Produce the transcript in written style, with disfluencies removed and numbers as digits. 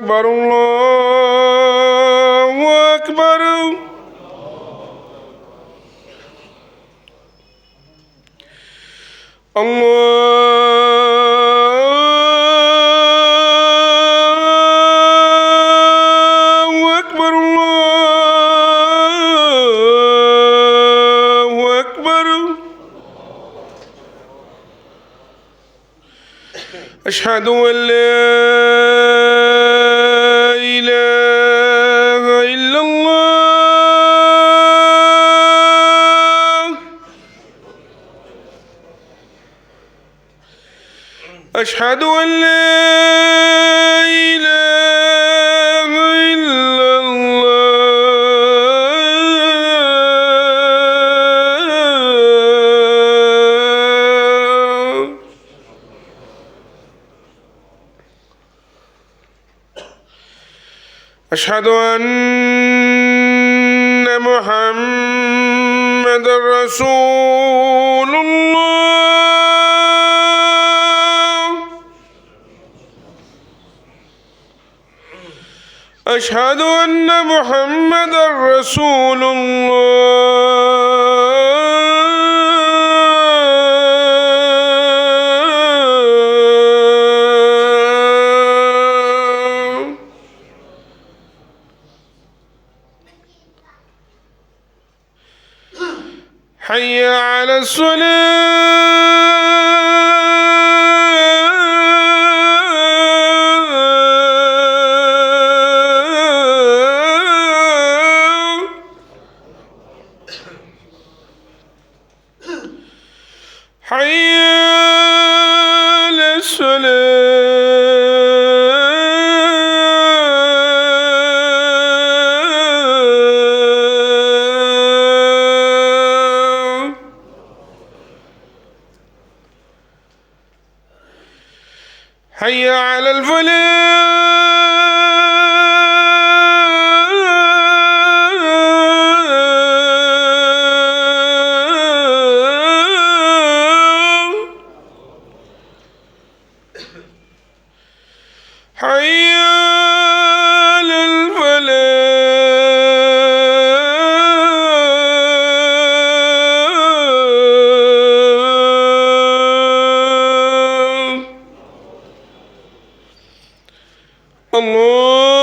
أكبر الله أكبر. الله أكبر الله أكبر. أشهد أن لا إله إلا الله. أشهد أن لا إله إلا الله. أشهد أن محمد رسول الله. أشهد أن محمد رسول الله. حي على الصلاة. حي على الصلاة. حي على الفلاح. حي على الفلاح. الله